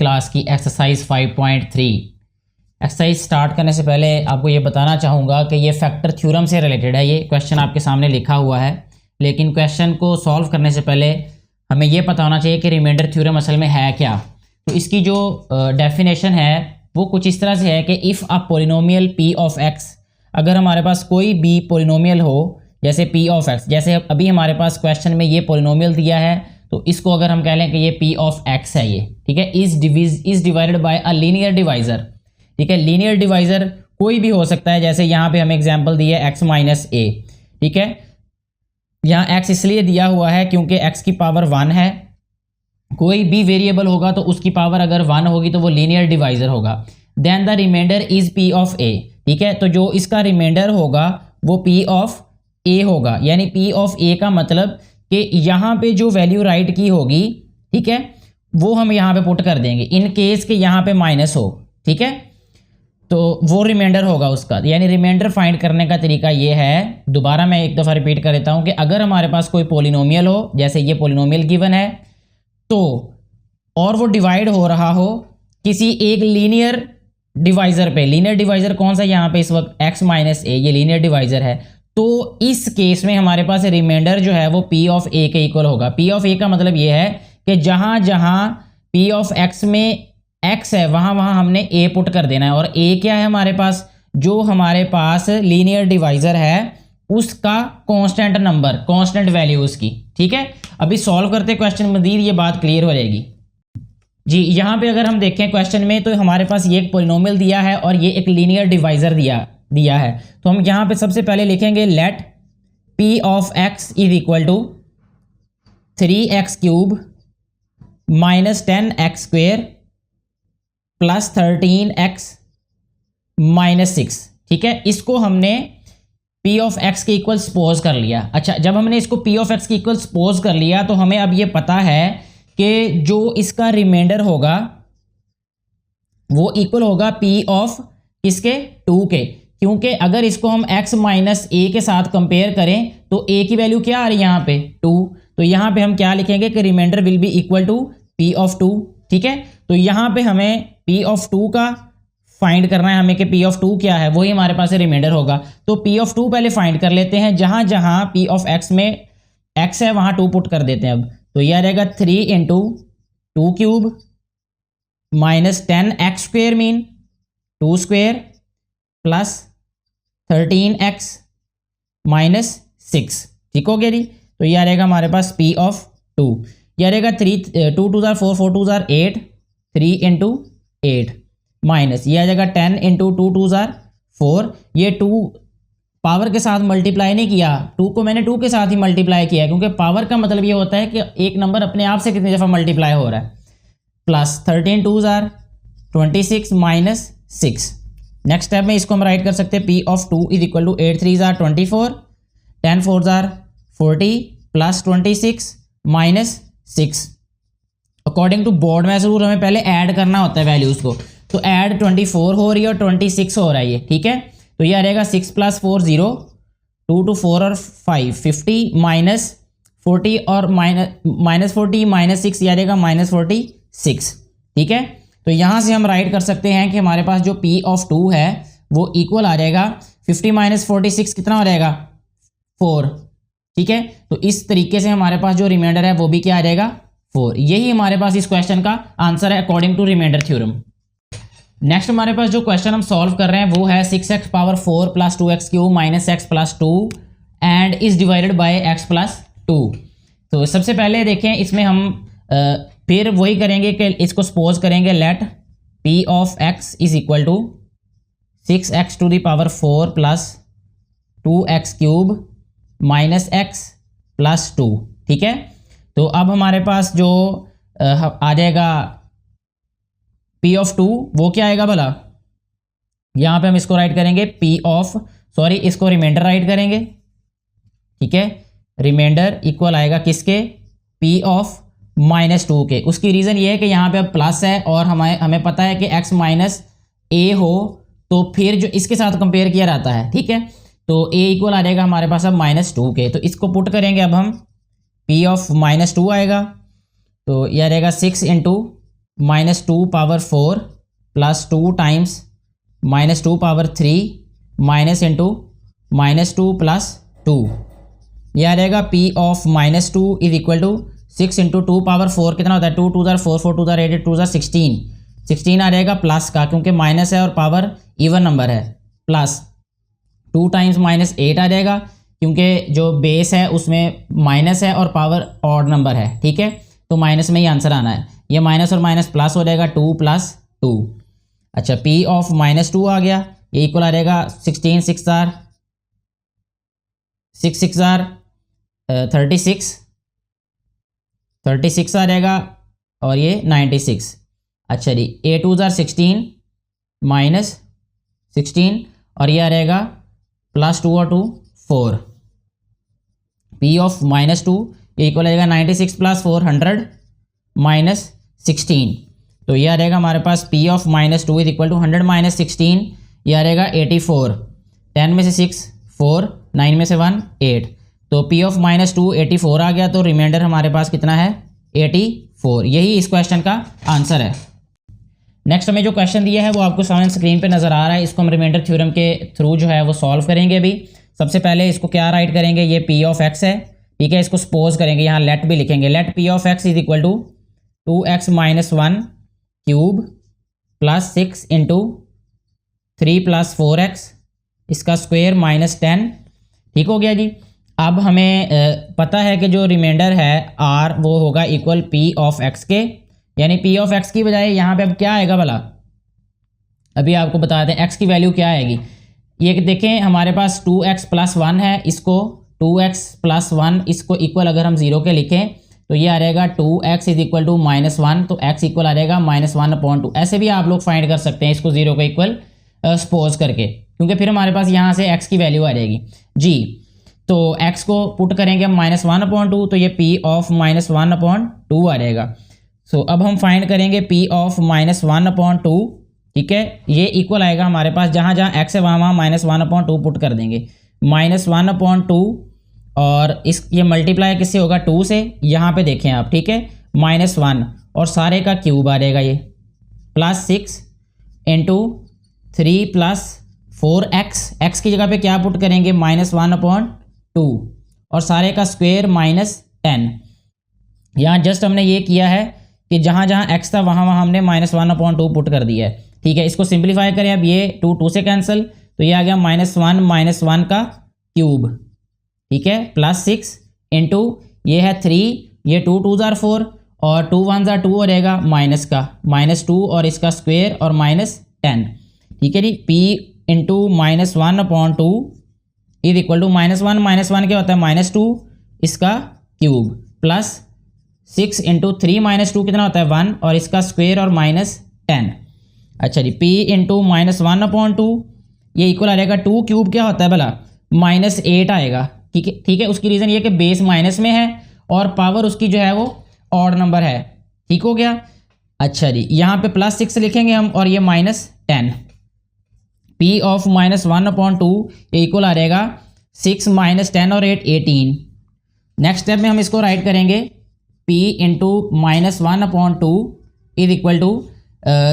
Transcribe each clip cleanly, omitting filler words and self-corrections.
Class की exercise 5.3। Exercise start करने से पहले आपको ये बताना चाहूँगा कि ये फैक्टर थ्योरम से रिलेटेड है। ये क्वेश्चन आपके सामने लिखा हुआ है, लेकिन क्वेश्चन को सॉल्व करने से पहले हमें ये पता होना चाहिए कि रिमाइंडर थ्योरम असल में है क्या। तो इसकी जो डेफिनेशन है वो कुछ इस तरह से है कि if a polynomial P of x, अगर हमारे पास कोई भी पोलिनोमियल हो जैसे पी ऑफ एक्स, जैसे अभी हमारे पास क्वेश्चन में ये पोलिनोमियल दिया है, तो इसको अगर हम कह लें कि ये पी ऑफ एक्स है ये, ठीक है, is divided by a linear divisor. ठीक है, लीनियर डिवाइजर कोई भी हो सकता है, जैसे यहाँ पे हमें एग्जांपल दी है x माइनस ए। ठीक है, यहाँ x इसलिए दिया हुआ है क्योंकि x की पावर 1 है। कोई भी वेरिएबल होगा तो उसकी पावर अगर 1 होगी तो वो लीनियर डिवाइजर होगा। Then the remainder is p of a। ठीक है, तो जो इसका रिमाइंडर होगा वो p ऑफ a होगा, यानी p ऑफ a का मतलब कि यहाँ पे जो वैल्यू राइट की होगी, ठीक है, वो हम यहाँ पे पुट कर देंगे इन केस के यहाँ पे माइनस हो। ठीक है, तो वो रिमाइंडर होगा उसका। यानी रिमाइंडर फाइंड करने का तरीका ये है, दोबारा मैं एक दफ़ा रिपीट कर देता हूँ कि अगर हमारे पास कोई पोलिनोमियल हो, जैसे ये पोलिनोमियल गिवन है, तो और वो डिवाइड हो रहा हो किसी एक लीनियर डिवाइजर पे। लीनियर डिवाइजर कौन सा यहाँ पे इस वक्त x माइनस ए, ये लीनियर डिवाइजर है। तो इस केस में हमारे पास रिमाइंडर जो है वो p ऑफ a के इक्वल होगा। p ऑफ a का मतलब ये है कि जहाँ जहाँ p ऑफ x में x है वहाँ वहाँ हमने a पुट कर देना है। और a क्या है हमारे पास, जो हमारे पास लीनियर डिवाइजर है उसका कांस्टेंट नंबर, कांस्टेंट वैल्यू उसकी। ठीक है, अभी सॉल्व करते क्वेश्चन मजीद ये बात क्लियर हो जाएगी जी। यहाँ पे अगर हम देखें क्वेश्चन में, तो हमारे पास ये एक पोलिनोमियल दिया है और ये एक लीनियर डिवाइजर दिया है। तो हम यहाँ पे सबसे पहले लिखेंगे let p of x is equal to 3x cube minus 10x square plus 13x minus 6। ठीक है, इसको हमने p ऑफ x के इक्वल सपोज कर लिया। अच्छा, जब हमने इसको p ऑफ x के इक्वल सपोज कर लिया तो हमें अब ये पता है कि जो इसका रिमाइंडर होगा वो इक्वल होगा p ऑफ किसके, 2 के। क्योंकि अगर इसको हम x माइनस ए के साथ कंपेयर करें तो a की वैल्यू क्या आ रही है यहाँ पे, 2। तो यहाँ पे हम क्या लिखेंगे कि remainder will be equal to p of 2। ठीक है, तो यहाँ पे हमें p ऑफ 2 का फाइंड करना है हमें कि p ऑफ 2 क्या है, वही हमारे पास रिमाइंडर होगा। तो p ऑफ 2 पहले फाइंड कर लेते हैं। जहाँ जहाँ p ऑफ x में x है वहाँ 2 पुट कर देते हैं। अब तो यह रहेगा 3 into 2 cube minus 10x square mean 2 square plus 13x minus 6। ठीक हो गया जी। तो यह रहेगा हमारे पास p ऑफ 2। यह रहेगा 2 2 ज़ार 4 4 2 ज़ार 8, 3 इंटू 8 माइनस यह आ जाएगा 10 इंटू 2 2 ज़ार 4। ये 2 पावर के साथ मल्टीप्लाई नहीं किया, 2 को मैंने 2 के साथ ही मल्टीप्लाई किया है, क्योंकि पावर का मतलब ये होता है कि एक नंबर अपने आप से कितनी दफ़ा मल्टीप्लाई हो रहा है। प्लस 13 2 ज़ार 26 माइनस 6। नेक्स्ट स्टेप में इसको हम राइट कर सकते हैं p of 2 is equal to 8 3 ज़ार 24, 10 4 ज़ार 40 plus 26 minus 6। According to board maths rule हमें पहले ऐड करना होता है वैल्यूज़ को। तो ऐड 24 हो रही है और 26 हो रहा है ये। ठीक है, तो ये आ रहेगा 6 प्लस 4 0, 2 2 4 और 5 50 माइनस 40 और माइनस 40 माइनस 6, यह रहेगा माइनस 46। ठीक है, तो यहाँ से हम राइट कर सकते हैं कि हमारे पास जो p ऑफ 2 है वो इक्वल आ जाएगा 50 माइनस 46 कितना हो जाएगा, 4। ठीक है, तो इस तरीके से हमारे पास जो रिमाइंडर है वो भी क्या आ जाएगा, 4। यही हमारे पास इस क्वेश्चन का आंसर है according to remainder theorem. Next हमारे पास जो क्वेश्चन हम सॉल्व कर रहे हैं वो है 6x power 4 plus 2x cube minus x plus 2 and is divided by x plus 2। तो सबसे पहले देखें इसमें हम फिर वही करेंगे कि इसको सपोज करेंगे let p of x is equal to 6x to the power 4 plus 2x cube minus x plus 2। ठीक है, तो अब हमारे पास जो आ जाएगा p ऑफ 2 वो क्या आएगा भला, यहाँ पे हम इसको राइट करेंगे p ऑफ, सॉरी इसको रिमाइंडर राइट करेंगे। ठीक है, रिमाइंडर इक्वल आएगा किसके, p ऑफ माइनस 2 के। उसकी रीज़न ये है कि यहाँ पे अब प्लस है और हमें पता है कि x माइनस ए हो तो फिर जो इसके साथ कंपेयर किया जाता है। ठीक है, तो a इक्वल आ जाएगा हमारे पास अब माइनस 2 के। तो इसको पुट करेंगे अब हम, p ऑफ माइनस 2 आएगा, तो यह रहेगा 6 into -2 power 4 plus 2 times -2 power 3 minus into -2 plus 2। यह आ जाएगा P of -2 is equal to 6 into 2 power 4 कितना होता है 2 2 4 4 2 8 2 16 16 आ जाएगा प्लस का, क्योंकि माइनस है और पावर इवन नंबर है, प्लस 2 टाइम्स -8 आ जाएगा, क्योंकि जो बेस है उसमें माइनस है और पावर ऑड नंबर है। ठीक है, तो माइनस में ही आंसर आना है। ये माइनस और माइनस प्लस हो जाएगा 2 + 2। अच्छा, P ऑफ -2 आ गया, ये इक्वल आ जाएगा 16 6 6 36 36 आ जाएगा और ये 96। अच्छा जी, A2 16 -16 और ये आ जाएगा +2 और 2 4। P ऑफ -2 ये इक्वल आ जाएगा 96 + 4 100 -16। तो ये आ जाएगा हमारे पास P of -2 is equal to 100 -16, ये आ जाएगा 84। 10 में से 6 4, 9 में से 1 8। तो P ऑफ -2 84 आ गया, तो रिमाइंडर हमारे पास कितना है 84। यही इस क्वेश्चन का आंसर है। नेक्स्ट हमें जो क्वेश्चन दिया है वो आपको सामने स्क्रीन पे नज़र आ रहा है। इसको हम रिमाइंडर थ्योरम के थ्रू जो है वो सॉल्व करेंगे। अभी सबसे पहले इसको क्या राइट करेंगे, ये P ऑफ x है। ठीक है, इसको सपोज करेंगे, यहाँ लेट भी लिखेंगे। Let P of x is equal to 2x - 1 cube plus 6 into 3 + 4x इसका स्क्वायर -10। ठीक हो गया जी। अब हमें पता है कि जो रिमाइंडर है r वो होगा इक्वल P ऑफ x के, यानी P ऑफ x की बजाय यहाँ पे अब क्या आएगा भला, अभी आपको बताते हैं x की वैल्यू क्या आएगी। ये देखें हमारे पास 2x + 1 है, इसको 2x + 1 इसको इक्वल अगर हम 0 के लिखें तो ये आ जाएगा 2x इज इक्वल टू -1, तो x इक्वल आ जाएगा -1/2। ऐसे भी आप लोग फाइंड कर सकते हैं इसको 0 के इक्वल सपोज करके, क्योंकि फिर हमारे पास यहाँ से x की वैल्यू आ जाएगी जी। तो x को पुट करेंगे हम -1/2, तो ये P ऑफ -1/2 आ जाएगा। सो अब हम फाइंड करेंगे P ऑफ -1/2। ठीक है, ये इक्वल आएगा हमारे पास, जहाँ जहाँ x है वहाँ वहाँ -1/2 पुट कर देंगे। -1/2 और इस ये मल्टीप्लाई किससे होगा 2 से, यहाँ पे देखें आप। ठीक है, -1 और सारे का क्यूब आ जाएगा ये, +6 इंटू 3 + 4x, x की जगह पे क्या पुट करेंगे -1/2 और सारे का स्क्वायर -10। यहाँ जस्ट हमने ये किया है कि जहाँ जहाँ x था वहाँ वहाँ हमने -1/2 पुट कर दिया है। ठीक है, इसको सिंप्लीफाई करें अब, ये 2 से कैंसिल, तो ये आ गया -1 का क्यूब। ठीक है, +6 इंटू ये है 3, ये 2 2 4 और 2 1 2 हो जाएगा माइनस का -2 और इसका स्क्वायर और -10। ठीक है जी, P into -1/2 is equal to -1 क्या होता है -2 इसका क्यूब प्लस 6 इंटू 3 -2 कितना होता है 1 और इसका स्क्वायर और -10। अच्छा जी, P इंटू -1/2 ये इक्वल आ जाएगा 2 क्यूब क्या होता है भला -8 आएगा। ठीक है, उसकी रीज़न ये कि बेस माइनस में है और पावर उसकी जो है वो ऑड नंबर है। ठीक हो गया। अच्छा जी, यहाँ पे +6 लिखेंगे हम और ये -10। P ऑफ -1/2 ये इक्वल आ जाएगा 6 - 10 और 8 18। नेक्स्ट स्टेप में हम इसको राइट करेंगे P into -1/2 is equal to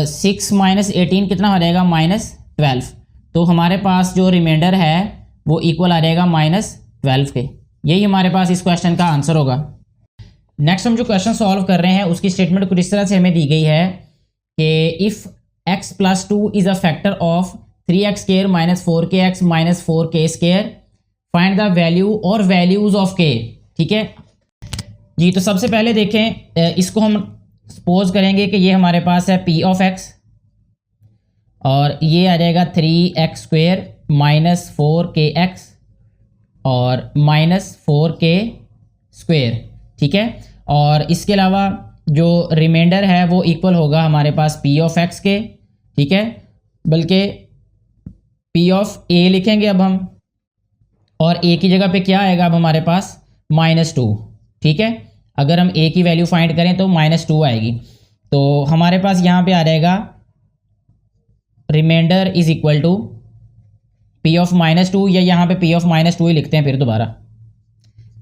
6 - 18 कितना हो जाएगा -12। तो हमारे पास जो रिमाइंडर है वो इक्वल आ जाएगा -12 के। यही हमारे पास इस क्वेश्चन का आंसर होगा। नेक्स्ट हम जो क्वेश्चन सॉल्व कर रहे हैं उसकी स्टेटमेंट कुछ इस तरह से हमें दी गई है कि if x + 2 is a factor of 3x² - 4kx - 4k², find the value और वैल्यूज ऑफ k। ठीक है जी, तो सबसे पहले देखें इसको हम सपोज करेंगे कि ये हमारे पास है P ऑफ x और ये आ जाएगा 3x² - 4kx और -4k²। ठीक है, और इसके अलावा जो रिमाइंडर है वो इक्वल होगा हमारे पास P ऑफ x के। ठीक है, बल्कि P ऑफ a लिखेंगे अब हम, और a की जगह पे क्या आएगा अब हमारे पास -2। ठीक है, अगर हम a की वैल्यू फाइंड करें तो -2 आएगी। तो हमारे पास यहाँ पे आ जाएगा remainder is equal to P of -2, या यहाँ पे P ऑफ -2 ही लिखते हैं फिर दोबारा,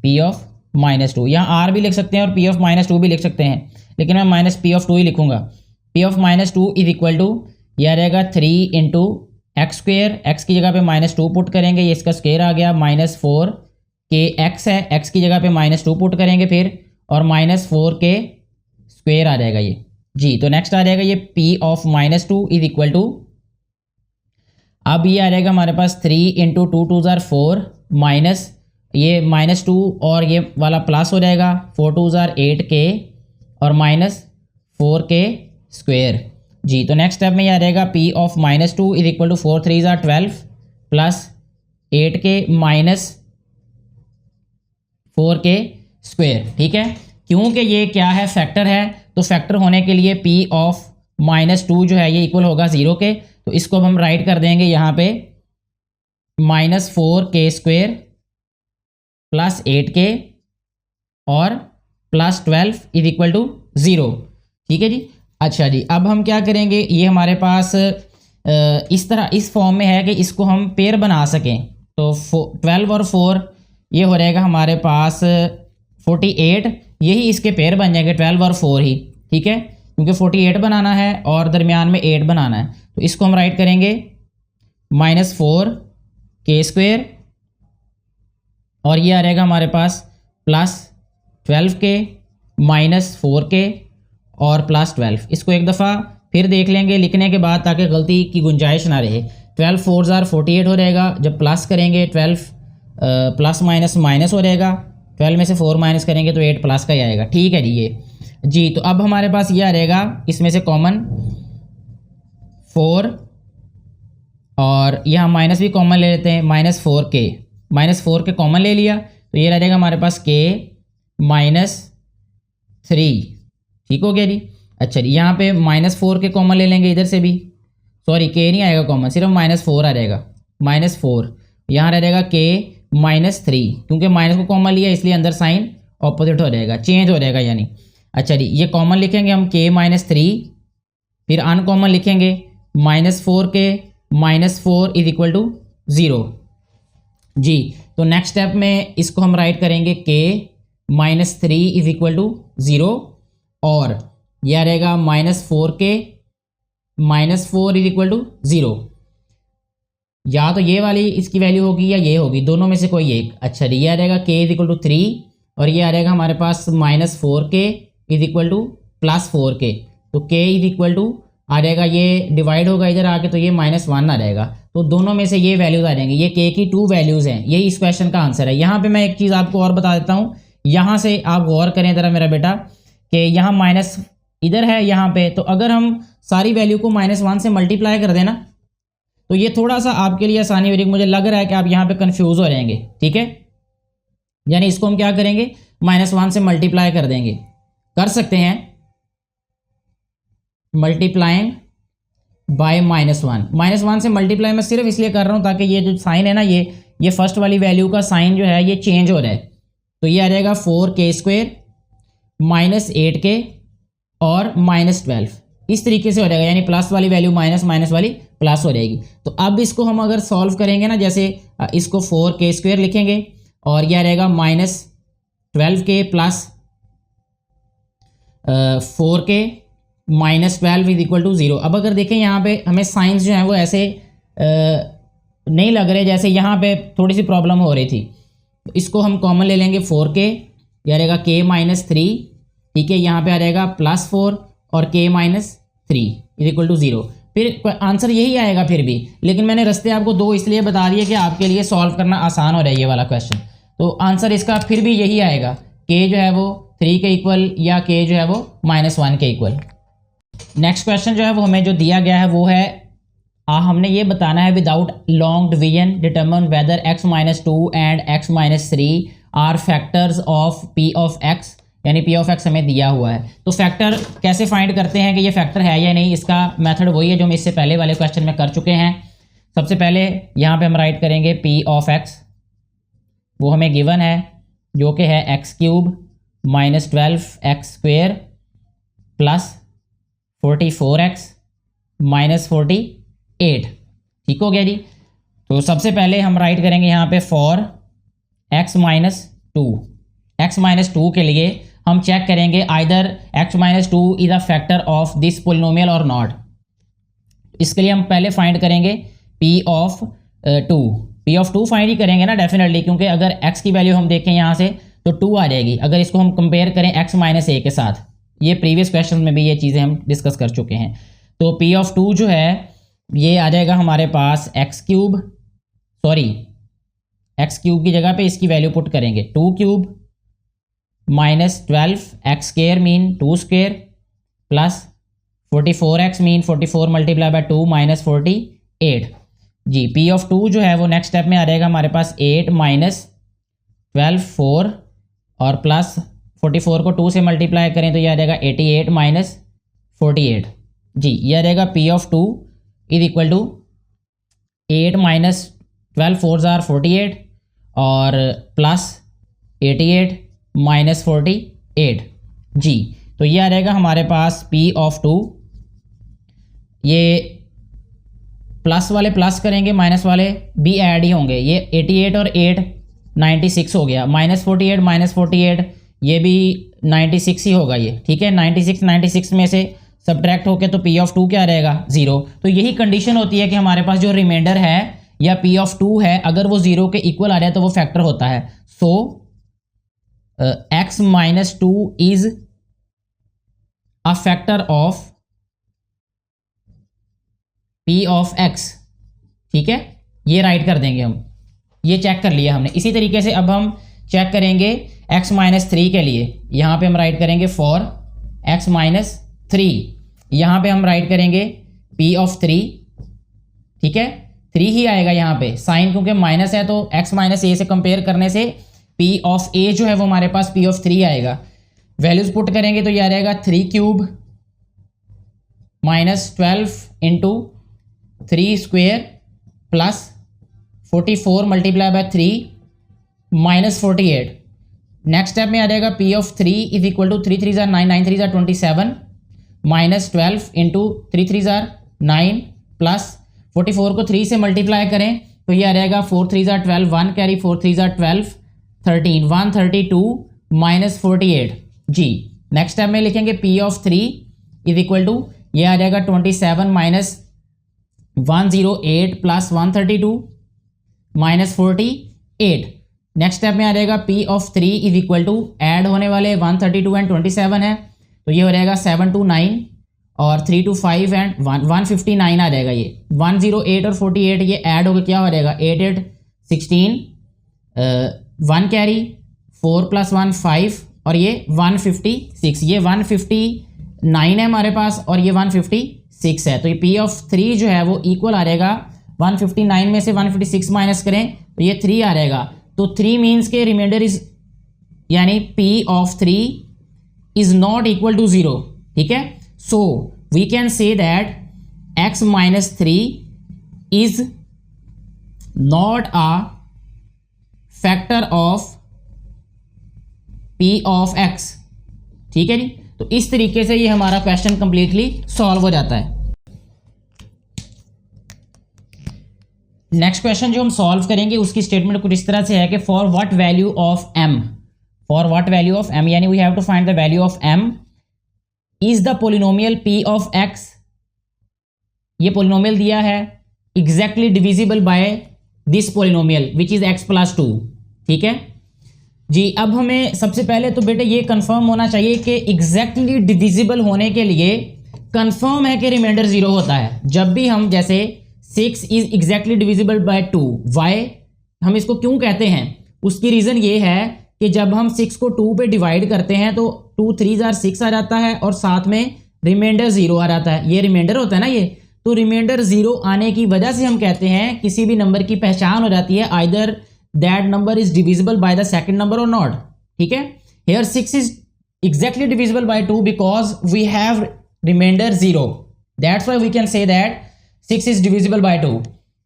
P ऑफ -2। यहाँ R भी लिख सकते हैं और P ऑफ -2 भी लिख सकते हैं, लेकिन मैं -P ऑफ 2 ही लिखूंगा। P of -2 is equal to यह रहेगा 3 इंटू एक्स स्क्वेयर, एक्स की जगह पे -2 पुट करेंगे, ये इसका स्क्वेयर आ गया, -4 के एक्स है, एक्स की जगह पे -2 पुट करेंगे फिर, और -4 के स्क्वेयर आ जाएगा ये जी। तो नेक्स्ट आ जाएगा ये P of -2 is equal to, अब ये आ जाएगा हमारे पास 3 इंटू 2 2 ज़ार 4 माइनस ये -2 और ये वाला प्लस हो जाएगा, 4 2 ज़ार 8 के और -4 के स्क्वेयर जी। तो नेक्स्ट स्टेप में ये आ जाएगा P of -2 is equal to 4 3 ज़ार 12 प्लस 8 के -4 के स्क्वेयर, ठीक है। क्योंकि ये क्या है, फैक्टर है, तो फैक्टर होने के लिए P ऑफ -2 जो है ये इक्वल होगा 0 के, तो इसको अब हम राइट कर देंगे यहाँ पे -4 के स्क्वेयर प्लस 8 के और प्लस 12 इज इक्वल टू 0, ठीक है जी। अच्छा जी, अब हम क्या करेंगे, ये हमारे पास इस तरह इस फॉर्म में है कि इसको हम पेयर बना सकें, तो 12 और 4 ये हो रहेगा हमारे पास 48, यही इसके पेयर बन जाएंगे 12 और 4 ही, ठीक है, क्योंकि 48 बनाना है और दरमियान में 8 बनाना है, तो इसको हम राइट करेंगे -4 के स्क्वेयर और ये आ रहेगा हमारे पास प्लस 12 के -4 के और प्लस 12। इसको एक दफ़ा फिर देख लेंगे लिखने के बाद ताकि गलती की गुंजाइश ना रहे। 12 4 ज़ार 48 हो रहेगा, जब प्लस करेंगे 12 प्लस माइनस माइनस हो रहेगा, 12 में से 4 माइनस करेंगे तो 8 प्लस का ही आएगा, ठीक है जी ये जी। तो अब हमारे पास ये आ रहेगा इसमें से कॉमन 4 और यहाँ माइनस भी कॉमन ले लेते हैं, -4 के कॉमन ले लिया, तो ये रह जाएगा हमारे पास के -3, ठीक हो गया जी। अच्छा जी, यहाँ पे -4 के कॉमन ले लेंगे, इधर से भी सॉरी के नहीं आएगा कॉमन, सिर्फ -4 आ जाएगा, -4 यहाँ रह जाएगा के -3, क्योंकि माइनस को कॉमन लिया इसलिए अंदर साइन ऑपोजिट हो जाएगा, चेंज हो जाएगा यानी। अच्छा जी, ये कॉमन लिखेंगे हम के -3, फिर अनकॉमन लिखेंगे -4 के -4 इज इक्वल टू 0 जी। तो नेक्स्ट स्टेप में इसको हम राइट करेंगे के -3 इज इक्वल टू 0 और यह रहेगा -4 के -4 इज इक्वल टू 0, या तो ये वाली इसकी वैल्यू होगी या ये होगी, दोनों में से कोई एक। अच्छा जी, यह आ जाएगा के इज इक्वल टू 3 और ये आ जाएगा हमारे पास -4 के इज इक्वल टू +4 के, तो के इज इक्वल टू आ जाएगा, ये डिवाइड होगा इधर आके तो ये -1 आ जाएगा, तो दोनों में से ये वैल्यूज आ जाएंगे, ये के की 2 वैल्यूज़ हैं, यही इस क्वेश्चन का आंसर है। यहाँ पे मैं एक चीज़ आपको और बता देता हूँ, यहाँ से आप गौर करें ज़रा मेरा बेटा कि यहाँ माइनस इधर है यहाँ पे, तो अगर हम सारी वैल्यू को -1 से मल्टीप्लाई कर देना तो ये थोड़ा सा आपके लिए आसानी हो रही है, मुझे लग रहा है कि आप यहाँ पे कंफ्यूज हो रहेंगे, ठीक है। यानी इसको हम क्या करेंगे, -1 से मल्टीप्लाई कर देंगे, कर सकते हैं मल्टीप्लाइंग बाय -1 से मल्टीप्लाई मैं सिर्फ इसलिए कर रहा हूँ ताकि ये जो साइन है ना, ये फर्स्ट वाली वैल्यू का साइन जो है ये चेंज हो रहा है, तो ये आ जाएगा 4 स्क्वेयर -8 के और -12, इस तरीके से हो जाएगा, यानी प्लस वाली वैल्यू माइनस वाली प्लस हो जाएगी। तो अब इसको हम अगर सॉल्व करेंगे ना, जैसे इसको 4 स्क्वेयर लिखेंगे और यह रहेगा -12 के प्लस 4 के -12 इज इक्वल टू 0। अब अगर देखें यहाँ पे हमें साइंस जो है वो ऐसे नहीं लग रहे, जैसे यहाँ पे थोड़ी सी प्रॉब्लम हो रही थी, तो इसको हम कॉमन ले लेंगे 4 के, यह रहेगा के -3, ठीक है, यहाँ पे आ जाएगा +4 और के -3 इज इक्वल टू 0, फिर आंसर यही आएगा फिर भी, लेकिन मैंने रास्ते आपको 2 इसलिए बता दिए कि आपके लिए सॉल्व करना आसान हो रहा है ये वाला क्वेश्चन, तो आंसर इसका फिर भी यही आएगा, के जो है वो 3 के इक्वल या के जो है वो -1 के इक्वल। नेक्स्ट क्वेश्चन जो है वो हमें जो दिया गया है वो है हमने ये बताना है without long division determine whether x-2 and x-3 are factors of p of x, यानी p ऑफ x हमें दिया हुआ है, तो फैक्टर कैसे फाइंड करते हैं कि ये फैक्टर है या नहीं, इसका मेथड वही है जो हम इससे पहले वाले क्वेश्चन में कर चुके हैं। सबसे पहले यहाँ पे हम राइट करेंगे p ऑफ x, वो हमें गिवन है जो कि है x³ -12x² प्लस 44x -48, ठीक हो गया जी। तो सबसे पहले हम राइट करेंगे यहाँ पे फॉर x-2 के लिए हम चेक करेंगे either x minus two is a factor of this polynomial और नॉट। इसके लिए हम पहले फाइंड करेंगे p ऑफ टू फाइंड ही करेंगे ना डेफिनेटली, क्योंकि अगर x की वैल्यू हम देखें यहाँ से तो 2 आ जाएगी। अगर इसको हम कंपेयर करें x माइनस ए के साथ, ये प्रीवियस क्वेश्चन में भी ये चीज़ें हम डिस्कस कर चुके हैं। तो p ऑफ 2 जो है ये आ जाएगा हमारे पास x क्यूब की जगह पे इसकी वैल्यू पुट करेंगे 2 cube minus 12 X square mean 2 square plus 44x mean 44 multiply by 2 minus 48 जी। p ऑफ 2 जो है वो नेक्स्ट स्टेप में आ जाएगा हमारे पास 8 माइनस 12 4 और प्लस 44 को 2 से मल्टीप्लाई करें तो ये आ जाएगा 88 माइनस 48 जी। ये आ जाएगा p of 2 is equal to 8 minus 12 4 जार 48 और प्लस 88 माइनस 48 जी। तो ये आ जाएगा हमारे पास p ऑफ 2, ये प्लस वाले प्लस करेंगे माइनस वाले भी ऐड ही होंगे। ये 88 और 8 96 हो गया, माइनस 48 ये भी 96 ही होगा ये, ठीक है। 96 में से सब्ट्रैक्ट होके तो p ऑफ 2 क्या रहेगा 0। तो यही कंडीशन होती है कि हमारे पास जो रिमाइंडर है या p ऑफ 2 है अगर वो 0 के इक्वल आ जाए तो वो फैक्टर होता है। सो x minus 2 is a factor of p of x, ठीक है। ये राइट कर देंगे हम, ये चेक कर लिया हमने। इसी तरीके से अब हम चेक करेंगे x माइनस 3 के लिए। यहाँ पे हम राइट करेंगे फॉर x माइनस 3, यहाँ पे हम राइट करेंगे p ऑफ 3, ठीक है। 3 ही आएगा यहाँ पे, साइन क्योंकि माइनस है तो x माइनस ए से कंपेयर करने से p ऑफ a जो है वो हमारे पास p ऑफ 3 आएगा। वैल्यूज पुट करेंगे तो ये आ जाएगा 3 cube minus 12 into 3 square plus 44 multiply by 3 minus 48। Next step में आ जाएगा p of 3 is equal to 3 3 जार 9 9 3 जार 27 माइनस 12 इंटू 3 3 जार 9 प्लस 44 को 3 से मल्टीप्लाई करें तो ये आ जाएगा 4 3 जार 12 1 कैरी 4 3 जार 12 13 132 माइनस 48 जी। नेक्स्ट स्टेप में लिखेंगे p of 3 is equal to ये आ जाएगा 27 minus 108 plus 132 minus 48। Next step में आ जाएगा p of 3 is equal to add होने वाले 132 एंड 27 है तो ये हो जाएगा 7 2 9 और 3 2 5 एंड 159 आ जाएगा। ये 108 और 48 ये ऐड होकर क्या हो जाएगा 8 8 16 1 कैरी 4 प्लस 1 5 और ये 156, ये 159 है हमारे पास और ये 156 है। तो ये p ऑफ 3 जो है वो इक्वल आ जाएगा 159 में से 156 माइनस करें तो ये 3 आ जाएगा। तो 3 मीन्स के रिमाइंडर इज यानी p of 3 is not equal to 0, ठीक है। So we can say that x minus 3 is not a factor of p of x, ठीक है जी। तो इस तरीके से ये हमारा क्वेश्चन कंप्लीटली सॉल्व हो जाता है। नेक्स्ट क्वेश्चन जो हम सॉल्व करेंगे उसकी स्टेटमेंट कुछ इस तरह से है कि for what value of m, for what value of m यानी we have to find the value of m is the polynomial p of x। ये पोलिनोमियल दिया है exactly divisible by this polynomial which is x plus 2, ठीक है जी। अब हमें सबसे पहले तो बेटे ये कंफर्म होना चाहिए कि एग्जैक्टली डिविजिबल होने के लिए कंफर्म है कि रिमाइंडर 0 होता है। जब भी हम जैसे 6 is exactly divisible by 2, why हम इसको क्यों कहते हैं, उसकी रीज़न ये है कि जब हम 6 को 2 पे डिवाइड करते हैं तो 2 3 जार 6 आ जाता है और साथ में रिमाइंडर 0 आ जाता है। ये रिमाइंडर होता है ना ये, तो रिमाइंडर 0 आने की वजह से हम कहते हैं किसी भी नंबर की पहचान हो जाती है either that number is divisible by the second number और नॉट, ठीक है। Here 6 is exactly divisible by 2 because we have remainder 0, that's why we can say that 6 is divisible by 2।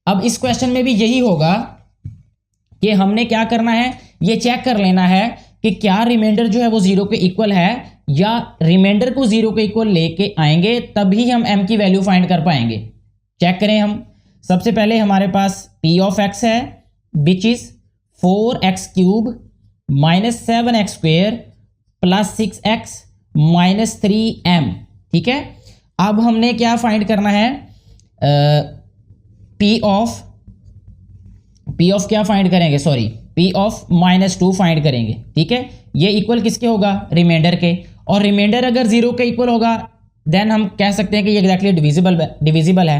अब इस क्वेश्चन में भी यही होगा कि हमने क्या करना है, ये चेक कर लेना है कि क्या रिमाइंडर जो है वो 0 के इक्वल है या रिमाइंडर को 0 के इक्वल लेके आएंगे तभी हम m की वैल्यू फाइंड कर पाएंगे। चेक करें हम, सबसे पहले हमारे पास p ऑफ x है which is 4x cube minus 7x square plus 6x minus 3m। ठीक है, अब हमने क्या फाइंड करना है, पी ऑफ क्या फाइंड करेंगे, सॉरी पी ऑफ -2 फाइंड करेंगे। ठीक है, ये इक्वल किसके होगा, रिमाइंडर के, और रिमाइंडर अगर 0 के इक्वल होगा देन हम कह सकते हैं कि ये एग्जैक्टली डिविजिबल है।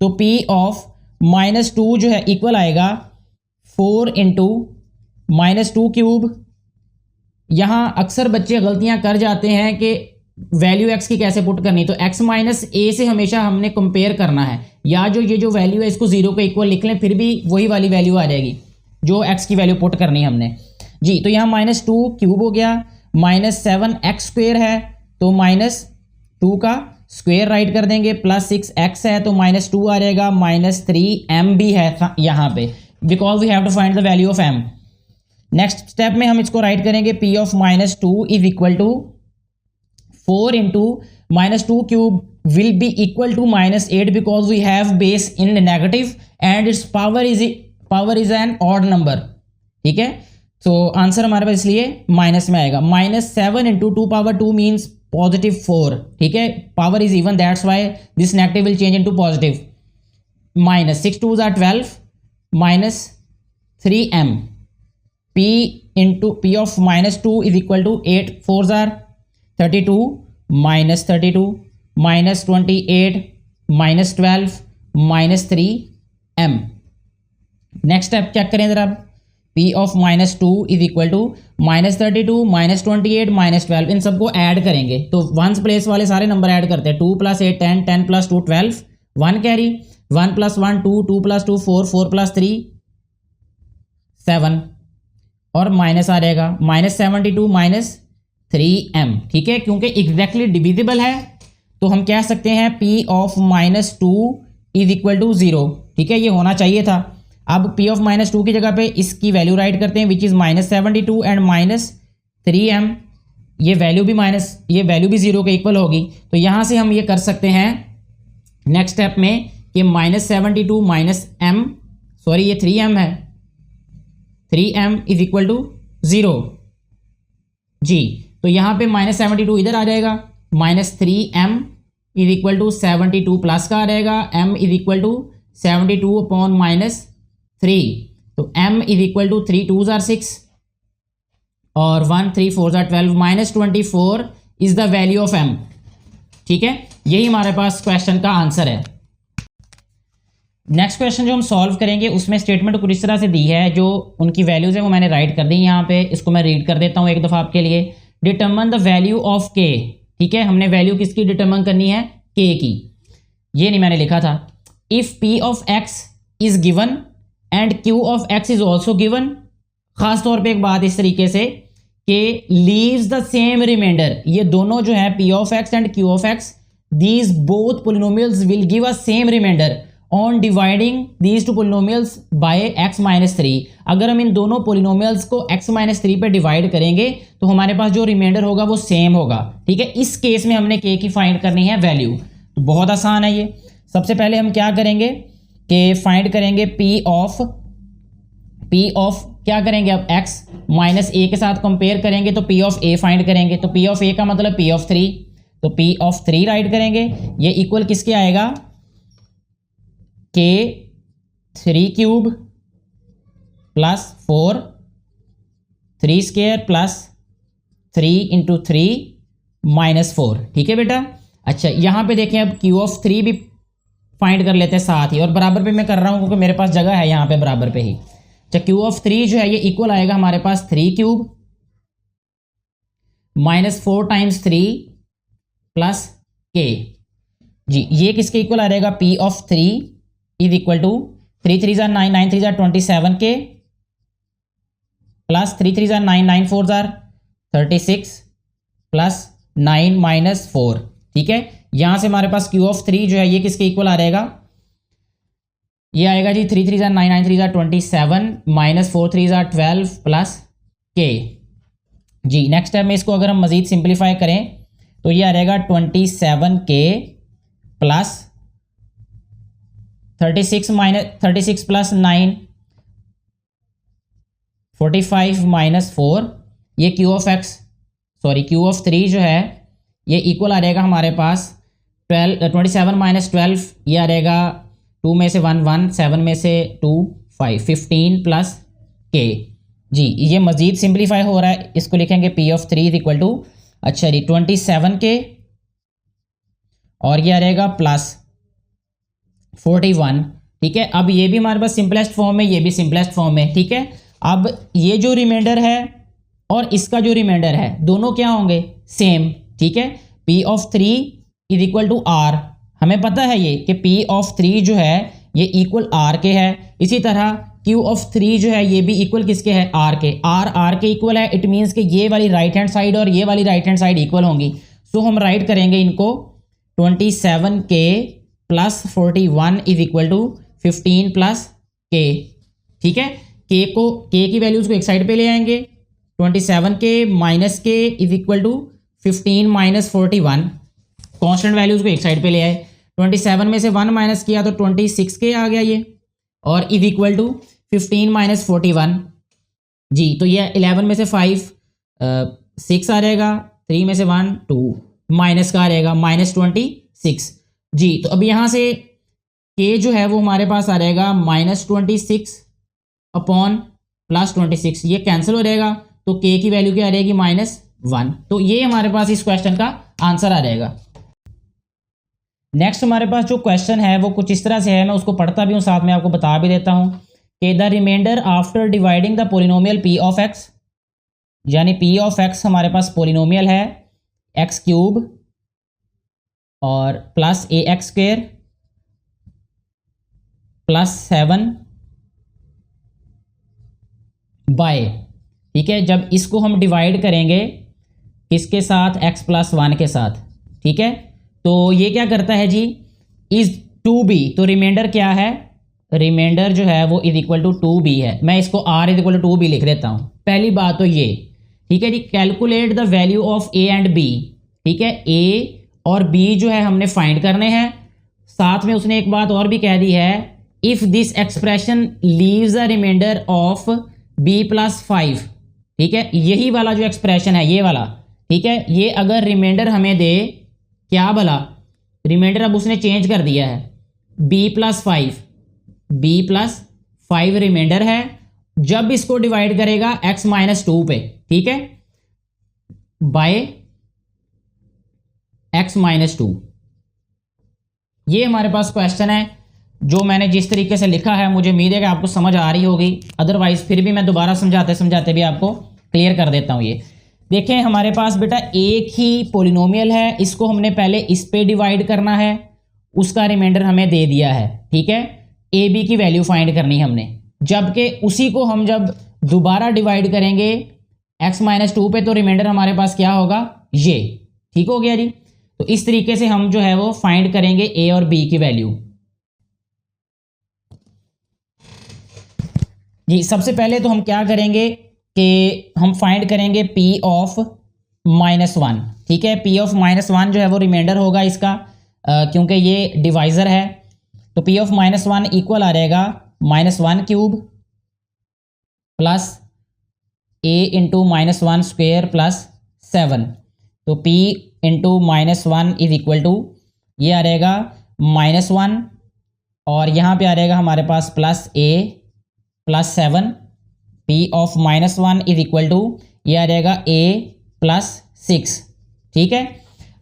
तो पी ऑफ -2 जो है इक्वल आएगा 4 इंटू -2 क्यूब। यहाँ अक्सर बच्चे गलतियां कर जाते हैं कि वैल्यू x की कैसे पुट करनी, तो x माइनस ए से हमेशा हमने कंपेयर करना है, या जो ये जो वैल्यू है इसको 0 के इक्वल लिख लें, फिर भी वही वाली वैल्यू आ जाएगी जो x की वैल्यू पुट करनी है हमने जी। तो यहाँ -2 क्यूब हो गया, -7x² है तो -2 का स्क्वायर राइट कर देंगे, प्लस 6x है तो -2 आ जाएगा, -3m भी है यहाँ पे, because we have to find the value of m। Next step में हम इसको राइट करेंगे, p of -2 is equal to 4 into -2 cube will be equal to -8 because we have base in negative and its power is an odd number. ठीक है, तो answer हमारे पास इसलिए minus में आएगा। -7 इंटू 2 पावर 2 मीन्स +4। ठीक है, power is even, that's why this negative will change into positive. -6 2 are 12 -3m। p of -2 is equal to 8 4s are 32 -32 -28 -12 -3m। Next step check करें जरा, p of -2 is equal to -32 -28 -12, इन सबको add करेंगे तो ones place वाले सारे number add करते हैं, 2 + 8 10 10 + 2 12, 1 कैरी, 1 + 1 2 2 + 2 4 4 + 3 7 और माइनस आ जाएगा -72 -3m। ठीक है, क्योंकि एग्जैक्टली डिविजिबल है तो हम कह सकते हैं p of -2 is equal to 0। ठीक है, ये होना चाहिए था। अब p ऑफ -2 की जगह पे इसकी वैल्यू राइट करते हैं विच इज -72 एंड -3m। ये वैल्यू भी 0 के इक्वल होगी, तो यहां से हम ये कर सकते हैं नेक्स्ट स्टेप में कि -72 -m, सॉरी ये 3m है, 3m इज इक्वल टू 0 जी। तो यहाँ पे -72 इधर आ जाएगा, -3m is equal to 72 plus का आ जाएगा, m is equal to 72 upon -3, तो m is equal to 3 2s are 6 और 1 3 4s are 12, -24 is the value of m। ठीक है, यही हमारे पास क्वेश्चन का आंसर है। नेक्स्ट क्वेश्चन जो हम सॉल्व करेंगे उसमें स्टेटमेंट कुछ इस तरह से दी है, जो उनकी वैल्यूज है वो मैंने राइट कर दी यहाँ पे, इसको मैं रीड कर देता हूँ एक दफ़ा आपके लिए। Determine the value of k। ठीक है, हमने वैल्यू किसकी डिटर्मन करनी है, k की, ये नहीं मैंने लिखा था। If p of x is given and q of x is also given, खास तौर पे एक बात इस तरीके से कि लीव्स द सेम रिमाइंडर, ये दोनों जो है p of x and q of x, these both polynomials will give a same remainder on dividing these two polynomials by x-3। अगर हम इन दोनों पोलिनोमियल्स को x-3 पे डिवाइड करेंगे तो हमारे पास जो रिमाइंडर होगा वो सेम होगा। ठीक है, इस केस में हमने k की फाइंड करनी है वैल्यू, तो बहुत आसान है ये। सबसे पहले हम क्या करेंगे कि फाइंड करेंगे p ऑफ क्या करेंगे, अब x -a के साथ कंपेयर करेंगे तो p ऑफ a फाइंड करेंगे, तो p ऑफ a का मतलब p ऑफ 3, तो p ऑफ 3 राइट करेंगे, ये इक्वल किसके आएगा, k 3 cube plus 4 3 square plus 3 into 3 -4। ठीक है बेटा, अच्छा यहाँ पे देखें अब q ऑफ 3 भी फाइंड कर लेते हैं साथ ही, और बराबर पे मैं कर रहा हूँ क्योंकि मेरे पास जगह है यहाँ पे बराबर पे ही। अच्छा q ऑफ 3 जो है ये इक्वल आएगा हमारे पास 3 क्यूब -4 × 3 प्लस k जी, ये किसके इक्वल आ जाएगा, p of 3 is equal to 3 3s are 9 9 3s are 27k plus 3 3s are 9 9 4s are 36 plus 9 -4। ठीक है, यहां से हमारे पास q ऑफ 3 जो है ये किसके इक्वल आ जाएगा, ये आएगा जी 3 3s are 9 9 3s are 27 -4 3s are 12 plus k जी। नेक्स्ट टाइम में इसको अगर हम मजीद सिंप्लीफाई करें तो ये आ जाएगा 27k प्लस 36 प्लस 9 45 -4, ये q of x sorry Q of 3 जो है ये इक्वल आ जाएगा हमारे पास 27 माइनस 12, ये आ जाएगा 2 में से 1 1, 7 में से 2 5, 15 प्लस के। जी ये मज़ीद सिंप्लीफाई हो रहा है, इसको लिखेंगे P of 3 is equal to, अच्छा जी 27 के और ये आ जाएगा प्लस 41। ठीक है, अब ये भी हमारे पास सिंपलेस्ट फॉर्म है, ये भी सिंपलेस्ट फॉर्म है। ठीक है, अब ये जो रिमाइंडर है और इसका जो रिमाइंडर है दोनों क्या होंगे, सेम। ठीक है, P of 3 is equal to are, हमें पता है ये कि पी ऑफ 3 जो है ये इक्वल आर के है। इसी तरह क्यू ऑफ 3 जो है ये भी इक्वल किसके है, आर के। आर के इक्वल है, इट मीन्स कि ये वाली राइट हैंड साइड और ये वाली राइट हैंड साइड इक्वल होंगी। सो हम राइट करेंगे इनको 27 K plus 41 is equal to 15 plus K. ठीक है, के की वैल्यूज को एक साइड पे ले आएंगे, 27 K minus K is equal to 15 minus 41, constant values को एक साइड पे ले आए। 27 में से 1 माइनस किया तो 26 के आ गया ये, और इज इक्वल टू 15 माइनस 41। जी तो ये 11 में से 5 6 आ जाएगा, 3 में से 1 2, माइनस का आ जाएगा माइनस 26। जी तो अब यहाँ से के जो है वो हमारे पास आ जाएगा माइनस 26 अपॉन प्लस 26, ये कैंसिल हो जाएगा तो के की वैल्यू क्या आ जाएगी, -1। तो ये हमारे पास इस क्वेश्चन का आंसर आ जाएगा। नेक्स्ट हमारे पास जो क्वेश्चन है वो कुछ इस तरह से है, मैं उसको पढ़ता भी हूँ साथ में आपको बता भी देता हूँ कि the remainder after dividing the polynomial P of X, यानी पी ऑफ एक्स हमारे पास पोलिनोमियल है एक्स क्यूब और plus A X square plus 7 by, ठीक है, जब इसको हम डिवाइड करेंगे किसके साथ, x प्लस 1 के साथ। ठीक है, तो ये क्या करता है जी, इज 2b, तो रिमाइंडर क्या है, रिमाइंडर जो है वो इज इक्वल टू 2b है। मैं इसको r is equal to 2b लिख देता हूँ। पहली बात तो ये, ठीक है जी, calculate the value of a and b। ठीक है, a और b जो है हमने फाइंड करने हैं। साथ में उसने एक बात और भी कह दी है, if this expression leaves a remainder of b plus 5। ठीक है, यही वाला जो एक्सप्रेशन है ये वाला, ठीक है, ये अगर रिमाइंडर हमें दे, क्या भला रिमाइंडर अब उसने चेंज कर दिया है, b प्लस 5 रिमाइंडर है, जब इसको डिवाइड करेगा x माइनस 2 पे, ठीक है, बाय x माइनस 2। ये हमारे पास क्वेश्चन है जो मैंने जिस तरीके से लिखा है, मुझे उम्मीद है कि आपको समझ आ रही होगी, अदरवाइज फिर भी मैं दोबारा समझाते समझाते भी आपको क्लियर कर देता हूँ। ये देखें हमारे पास बेटा एक ही पोलिनोमियल है, इसको हमने पहले इस पे डिवाइड करना है, उसका रिमाइंडर हमें दे दिया है। ठीक है, ए बी की वैल्यू फाइंड करनी है हमने, जबकि उसी को हम जब दोबारा डिवाइड करेंगे x माइनस 2 पे तो रिमाइंडर हमारे पास क्या होगा, ये। ठीक हो गया जी, तो इस तरीके से हम जो है वो फाइंड करेंगे ए और बी की वैल्यू। जी सबसे पहले तो हम क्या करेंगे कि हम फाइंड करेंगे p ऑफ -1। ठीक है, p ऑफ -1 जो है वो रिमाइंडर होगा इसका, क्योंकि ये डिवाइजर है, तो p ऑफ -1 इक्वल आ जाएगा -1 cube plus a into -1 square plus 7। तो p into -1 is equal to, ये आ जाएगा -1 और यहाँ पे आ जाएगा हमारे पास plus a plus 7। p of -1 is equal to, ये आ जाएगा a प्लस 6। ठीक है,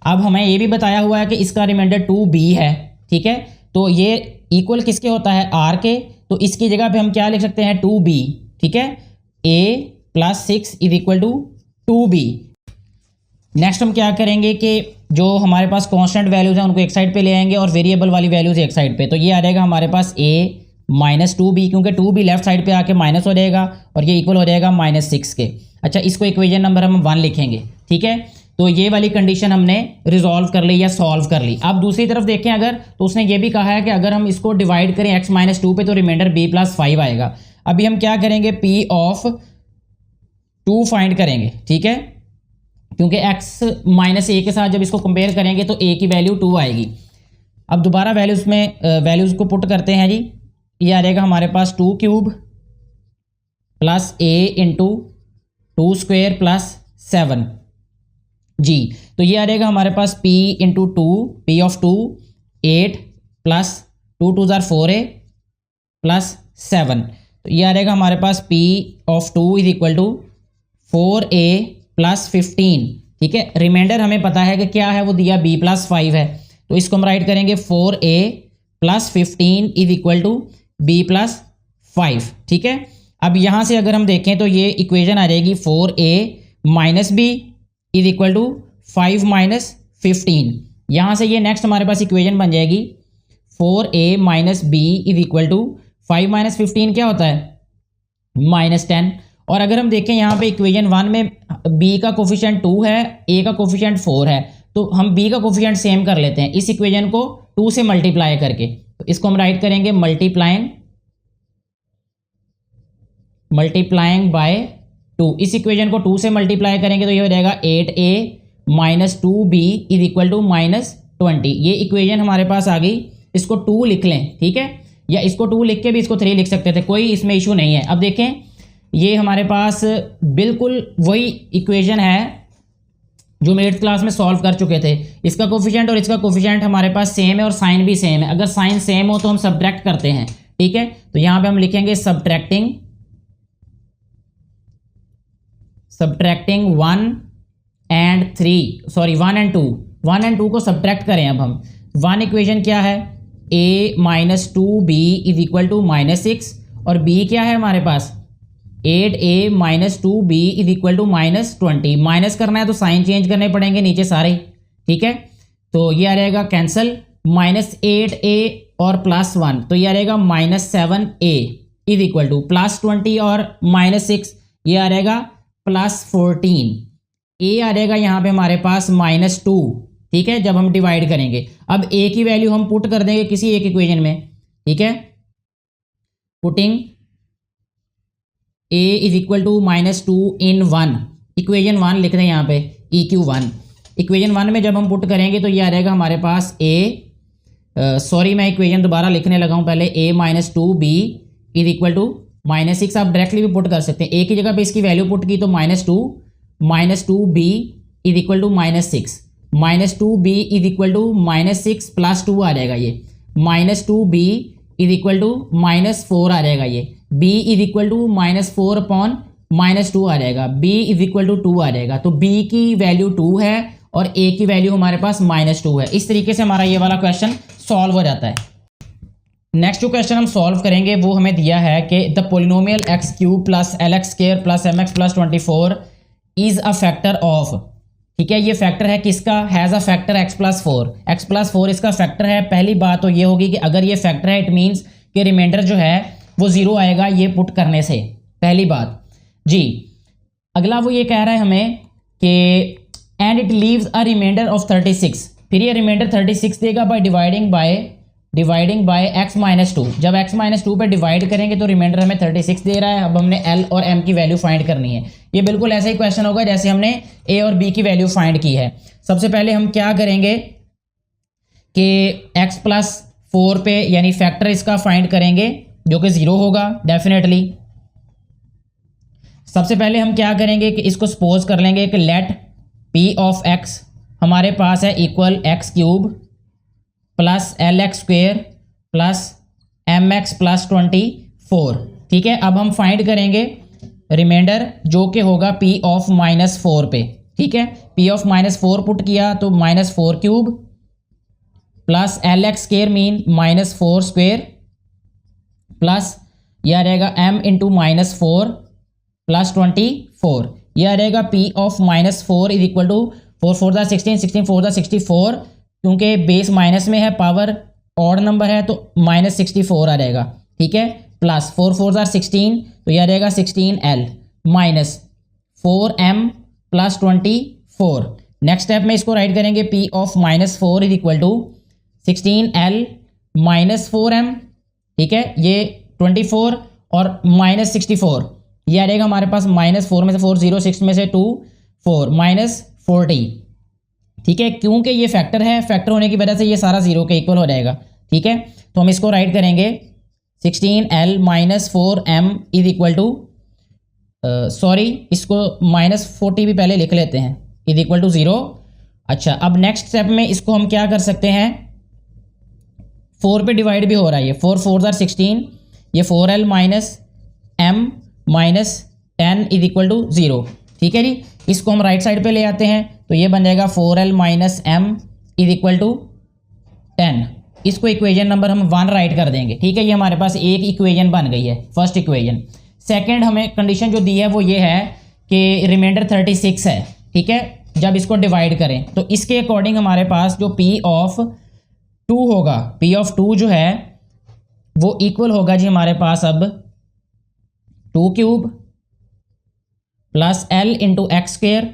अब हमें ये भी बताया हुआ है कि इसका रिमाइंडर 2b है। ठीक है, तो ये इक्वल किसके होता है, r के, तो इसकी जगह पे हम क्या लिख सकते हैं, 2b। ठीक है, a plus 6 is equal to 2b। Next हम क्या करेंगे कि जो हमारे पास कांस्टेंट वैल्यूज हैं उनको एक साइड पे ले आएंगे और वेरिएबल वाली वैल्यूज एक साइड पे, तो ये आ जाएगा हमारे पास a माइनस 2b, क्योंकि 2b लेफ्ट साइड पे आके माइनस हो जाएगा और ये इक्वल हो जाएगा -6 के। अच्छा, इसको इक्वेशन नंबर हम 1 लिखेंगे। ठीक है, तो ये वाली कंडीशन हमने रिजॉल्व कर ली या सॉल्व कर ली। अब दूसरी तरफ देखें अगर, तो उसने ये भी कहा है कि अगर हम इसको डिवाइड करें x माइनस 2 पे तो रिमाइंडर b प्लस 5 आएगा। अभी हम क्या करेंगे, p ऑफ 2 फाइंड करेंगे। ठीक है, क्योंकि x माइनस a के साथ जब इसको कंपेयर करेंगे तो a की वैल्यू 2 आएगी। अब दोबारा वैल्यूज में वैल्यूज को पुट करते हैं जी, ये आ जाएगा हमारे पास 2 cube plus a into 2 square plus 7। जी। तो ये आ जाएगा हमारे पास p into two, P of two 8 plus 2 2 जार 4a प्लस 7। तो ये आ जाएगा हमारे पास p of two is equal to 4a plus 15। ठीक है, रिमाइंडर हमें पता है कि क्या है, वो दिया b प्लस 5 है, तो इसको हम राइट करेंगे 4a plus 15 is equal to b plus 5। ठीक है, अब यहाँ से अगर हम देखें तो ये इक्वेशन आ जाएगी 4a minus B is equal to 5 minus 15। यहाँ से ये नेक्स्ट हमारे पास इक्वेशन बन जाएगी 4a minus B is equal to 5 minus 15 क्या होता है, -10। और अगर हम देखें यहाँ पे इक्वेशन 1 में b का कोफिशिएंट 2 है, a का कोफिशिएंट 4 है, तो हम b का कोफिशिएंट सेम कर लेते हैं इस इक्वेशन को 2 से मल्टीप्लाई करके। तो इसको हम राइट करेंगे मल्टीप्लाइंग बाय 2। इस इक्वेशन को 2 से मल्टीप्लाई करेंगे तो ये हो जाएगा 8a minus 2b is equal to -20। ये इक्वेशन हमारे पास आ गई, इसको 2 लिख लें। ठीक है, या इसको 2 लिख के भी इसको 3 लिख सकते थे, कोई इसमें इशू नहीं है। अब देखें ये हमारे पास बिल्कुल वही इक्वेशन है जो हम 8th क्लास में सॉल्व कर चुके थे। इसका कोफिशिएंट और इसका कोफिशिएंट हमारे पास सेम है और साइन भी सेम है। अगर साइन सेम हो तो हम सब्ट्रैक्ट करते हैं। ठीक है, तो यहाँ पे हम लिखेंगे subtracting 1 and 3, sorry 1 and 2, 1 and 2 को सब्ट्रैक्ट करें। अब हम 1 इक्वेशन क्या है, a minus 2b is equal to -6, और b क्या है हमारे पास 8a minus 2b is equal to -20। Minus करना है तो साइन चेंज करने पड़ेंगे नीचे सारे। ठीक है, तो ये आ जाएगा कैंसल, -8a और +1, तो ये आ जाएगा -7a इज इक्वल टू +20 और -6 ये आ जाएगा +14। a आ जाएगा यहाँ पे हमारे पास -2। ठीक है, जब हम डिवाइड करेंगे, अब a की वैल्यू हम पुट कर देंगे किसी एक इक्वेशन में। ठीक है, putting a is equal to -2 in 1, equation 1 लिख रहे हैं यहाँ पे EQ1। इक्वेशन 1 में जब हम पुट करेंगे तो ये आ जाएगा हमारे पास सॉरी मैं इक्वेशन दोबारा लिखने लगा हूँ पहले, a minus 2b is equal to -6। आप डायरेक्टली भी पुट कर सकते हैं, a की जगह पे इसकी वैल्यू पुट की तो -2b is equal to -6, -2b is equal to -6 plus 2 आ जाएगा ये, -2b इज इक्वल टू -4 आ जाएगा ये, b is equal to -4 upon -2 आ जाएगा, b इज इक्वल टू 2 आ जाएगा। तो b की वैल्यू 2 है और a की वैल्यू हमारे पास -2 है। इस तरीके से हमारा ये वाला क्वेश्चन सॉल्व हो जाता है। नेक्स्ट जो क्वेश्चन हम सॉल्व करेंगे वो हमें दिया है कि the polynomial x³ plus LX² plus MX plus 24 is a factor of. ठीक है, ये फैक्टर है किसका, has a factor x plus 4, x plus 4 इसका फैक्टर है। पहली बात तो ये होगी कि अगर ये फैक्टर है इट मीन्स कि रिमाइंडर जो है वो 0 आएगा ये पुट करने से, पहली बात जी। अगला वो ये कह रहा है हमें कि and it leaves a remainder of 36, फिर ये रिमाइंडर 36 देगा by dividing by x minus 2। जब x माइनस 2 पर डिवाइड करेंगे तो रिमाइंडर हमें 36 दे रहा है। अब हमने l और m की वैल्यू फाइंड करनी है। ये बिल्कुल ऐसा ही क्वेश्चन होगा जैसे हमने a और b की वैल्यू फाइंड की है। सबसे पहले हम क्या करेंगे कि x प्लस 4 पे यानी फैक्टर इसका फाइंड करेंगे जो कि 0 होगा डेफिनेटली। सबसे पहले हम क्या करेंगे कि इसको सपोज कर लेंगे कि लेट p ऑफ x हमारे पास है equal x³ plus LX² plus MX plus 24। ठीक है, अब हम फाइंड करेंगे रिमाइंडर जो कि होगा p ऑफ -4 पे। ठीक है, p ऑफ -4 पुट किया तो -4³ प्लस LX² मीन -4² प्लस यह आ जाएगा m इंटू -4 प्लस 24। यह आ जाएगा p of -4 is equal to 4 4 दा 16, 16 4 दा 64, क्योंकि बेस माइनस में है, पावर ऑड नंबर है तो -64 आ जाएगा। ठीक है, प्लस 4 4 दा 16 तो यह आ जाएगा 16l minus 4m plus 24। Next step में इसको राइट करेंगे p of -4 is equal to 16l minus 4m। ठीक है, ये 24 और -64 ये आ जाएगा हमारे पास -4 में से 4 0, 6 में से 2 4 -40। ठीक है, क्योंकि ये फैक्टर है, फैक्टर होने की वजह से ये सारा 0 के इक्वल हो जाएगा। ठीक है, तो हम इसको राइट करेंगे 16l minus 4m is equal to sorry इसको -40 भी पहले लिख लेते हैं, इज इक्वल टू 0। अच्छा, अब नेक्स्ट स्टेप में इसको हम क्या कर सकते हैं, 4 पे डिवाइड भी हो रहा है ये, 4 4 ज़ार 16, ये 4l minus m minus 10 is equal to 0। ठीक है जी, इसको हम राइट साइड पे ले आते हैं तो ये बन जाएगा 4l minus m is equal to 10। इसको इक्वेशन नंबर हम 1 राइट कर देंगे। ठीक है, ये हमारे पास एक इक्वेशन बन गई है, फर्स्ट इक्वेशन। सेकंड हमें कंडीशन जो दी है वो ये है कि रिमाइंडर 36 है। ठीक है, जब इसको डिवाइड करें तो इसके अकॉर्डिंग हमारे पास जो P ऑफ 2 होगा, P ऑफ 2 जो है वो इक्वल होगा जी हमारे पास अब 2 cube plus L into X square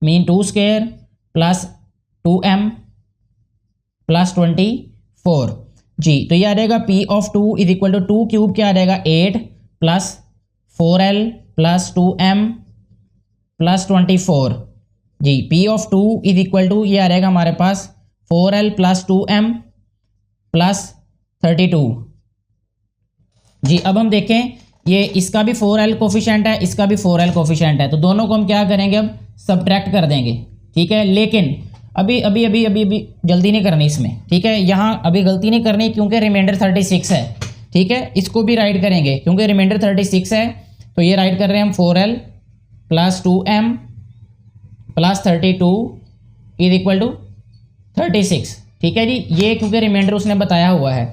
mean 2 square plus 2m plus 24 जी। तो ये आ जाएगा P of 2 is equal to 2 cube क्या आ जाएगा 8 plus 4l plus 2m plus 24 जी। P of 2 is equal to ये आ जाएगा हमारे पास 4l प्लस 2m प्लस 32 जी। अब हम देखें ये इसका भी 4l कोफिशिएंट है, इसका भी 4l कोफिशिएंट है, तो दोनों को हम क्या करेंगे, अब सब्ट्रैक्ट कर देंगे। ठीक है, लेकिन अभी अभी अभी अभी अभी जल्दी नहीं करनी इसमें। ठीक है, यहाँ अभी गलती नहीं करनी क्योंकि रिमाइंडर 36 है। ठीक है, इसको भी राइट करेंगे क्योंकि रिमाइंडर 36 है, तो ये राइट कर रहे हैं हम 4l plus 2m plus 32 is equal to 36। ठीक है जी, ये क्योंकि रिमाइंडर उसने बताया हुआ है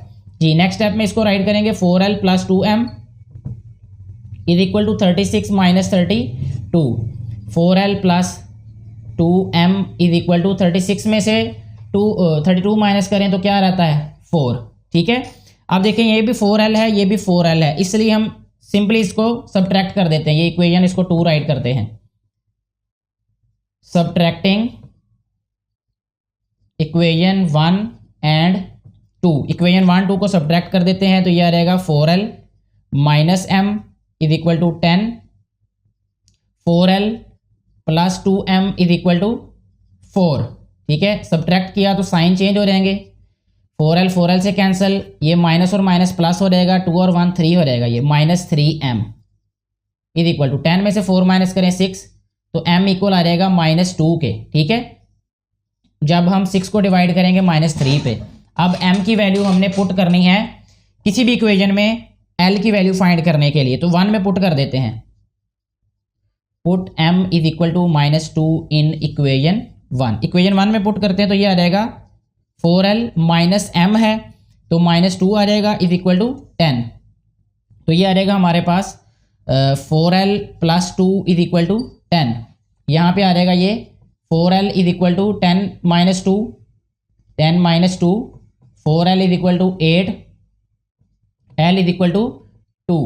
जी। नेक्स्ट स्टेप में इसको राइट करेंगे 4l plus 2m is equal to 36 minus 32। 4l plus 2m is equal to 36 में से 32 माइनस करें तो क्या रहता है 4। ठीक है, अब देखें ये भी 4l है, ये भी 4l है, इसलिए हम सिंपली इसको सब्ट्रैक्ट कर देते हैं। ये इक्वेशन इसको 2 राइट करते हैं, सब्ट्रैक्टिंग इक्वेशन 1 एंड 2। इक्वेशन 1 2 को सब्ट्रैक्ट कर देते हैं तो ये आ रहेगा 4l minus m is equal to 10, 4l plus 2m is equal to 4। ठीक है, सब्ट्रैक्ट किया तो साइन चेंज हो जाएंगे, 4l से कैंसिल, ये माइनस और माइनस प्लस हो जाएगा, 2 और 1 3 हो जाएगा, ये minus 3m is equal to 10 में से 4 माइनस करें 6 तो m इक्वल आ जाएगा -2 के। ठीक है, जब हम 6 को डिवाइड करेंगे -3 पे। अब m की वैल्यू हमने पुट करनी है किसी भी इक्वेशन में l की वैल्यू फाइंड करने के लिए, तो 1 में पुट कर देते हैं, put m is equal to -2 in equation 1। Equation 1 में पुट करते हैं तो ये आ जाएगा 4l माइनस m है तो -2 आ जाएगा इज इक्वल टू 10। तो ये आ जाएगा हमारे पास 4l plus 2 is equal to 10। यहाँ पे आ जाएगा ये 4l is equal to 10 minus 2, 10 minus 2, 4l is equal to 8, l is equal to 2।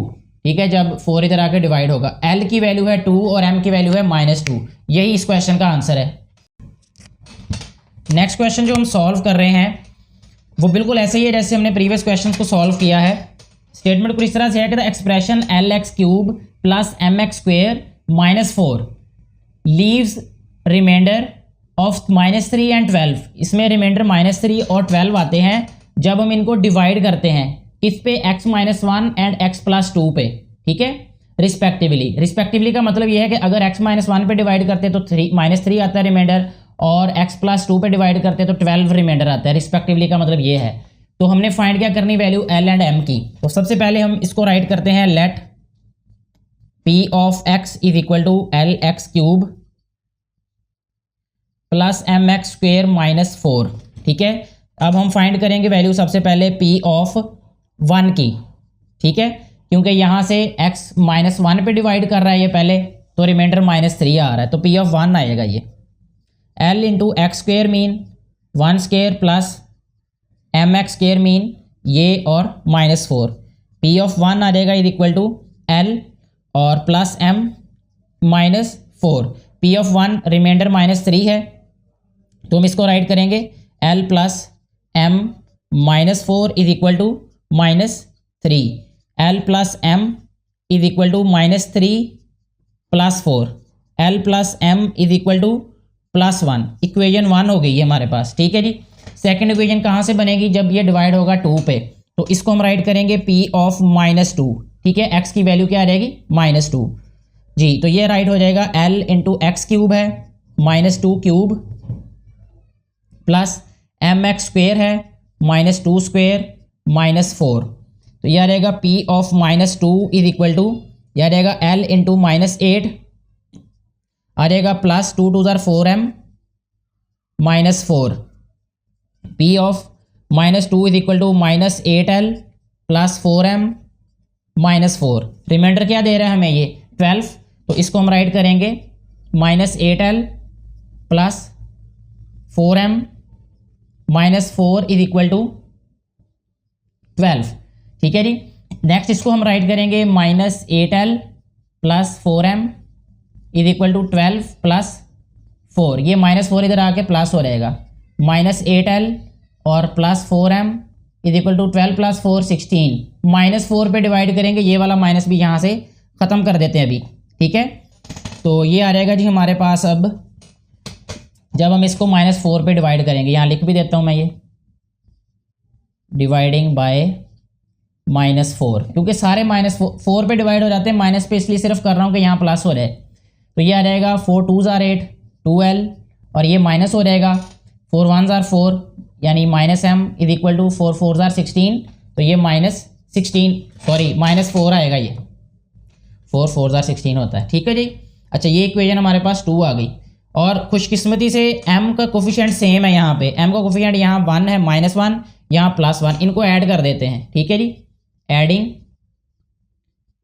ठीक है, जब 4 इधर आके डिवाइड होगा, l की वैल्यू है 2 और m की वैल्यू है -2। यही इस क्वेश्चन का आंसर है। नेक्स्ट क्वेश्चन जो हम सॉल्व कर रहे हैं वो बिल्कुल ऐसे ही है जैसे हमने प्रीवियस क्वेश्चन को सॉल्व किया है। स्टेटमेंट कुछ इस तरह से है कि the expression lx³ plus mx² -4 leaves remainder of -3 and 12। इसमें रिमाइंडर -3 और 12 आते हैं जब हम इनको डिवाइड करते हैं इस पे x-1 एंड x+2 पे। ठीक है, रिस्पेक्टिवली का मतलब ये है कि अगर x-1 पे डिवाइड करते तो -3 आता है रिमाइंडर, और x+2 पे डिवाइड करते तो 12 रिमाइंडर आता है। रिस्पेक्टिवली का मतलब ये है। तो हमने फाइंड क्या करनी वैल्यू l एंड m की। तो सबसे पहले हम इसको राइट करते हैं, let p of x is equal to lx³ plus mx² -4। ठीक है, अब हम फाइंड करेंगे वैल्यू सबसे पहले p ऑफ 1 की। ठीक है, क्योंकि यहाँ से x -1 पे डिवाइड कर रहा है ये पहले, तो रिमाइंडर -3 आ रहा है, तो p ऑफ 1 आएगा ये। l into x² mean 1² plus mx² mean ये और -4। p ऑफ 1 आ जाएगा इज इक्वल टू l और plus m -4। p of 1 remainder -3 है तो हम इसको राइट करेंगे l plus m -4 is equal to -3। l plus m is equal to -3 plus 4। l plus m is equal to +1। Equation 1 हो गई है हमारे पास। ठीक है जी, सेकंड इक्वेशन कहाँ से बनेगी, जब ये डिवाइड होगा 2 पे, तो इसको हम राइट करेंगे p ऑफ -2। ठीक है, x की वैल्यू क्या आ जाएगी -2 जी। तो ये राइट हो जाएगा l इंटू x³ है minus two cube plus M X square है minus two square minus four. तो यह रहेगा P of minus two is equal to, यह रहेगा एल इंटू माइनस एट, आ जाएगा प्लस टू टू ज़ार four M minus four. P of minus two is equal to minus eight L plus four M minus four. Remainder क्या दे रहा है हमें ये 12, तो इसको हम राइट करेंगे minus eight L plus four M minus four is equal to 12। ठीक है जी। नेक्स्ट इसको हम राइट करेंगे minus eight L plus four M is equal to 12 plus four. ये माइनस फोर इधर आके प्लस हो रहेगा, माइनस एट एल और plus four M is equal to 12 plus four 16। Minus four पे डिवाइड करेंगे, ये वाला माइनस भी यहाँ से ख़त्म कर देते हैं अभी। ठीक है, तो ये आ जाएगा जी हमारे पास। अब जब हम इसको माइनस फोर पे डिवाइड करेंगे, यहाँ लिख भी देता हूँ मैं ये डिवाइडिंग बाय माइनस फोर, क्योंकि सारे माइनस फोर पे डिवाइड हो जाते हैं, माइनस पे इसलिए सिर्फ कर रहा हूँ कि यहाँ प्लस हो रहा है। तो ये आ जाएगा फोर टू ज़ार एट टू एल, और ये माइनस हो जाएगा फोर वन ज़ार फोर यानी minus M is equal to four four ज़ार 16। तो ये माइनस 16 सॉरी माइनस फोर आएगा, ये फोर फोर ज़ार 16 होता है। ठीक है जी। अच्छा, ये इक्वेशन हमारे पास 2 आ गई, और खुशकिस्मती से m का कोफिशिएंट सेम है। यहाँ पे m का कोफिशिएंट यहाँ 1 है, माइनस 1 यहाँ प्लस 1, इनको ऐड कर देते हैं। ठीक है जी, एडिंग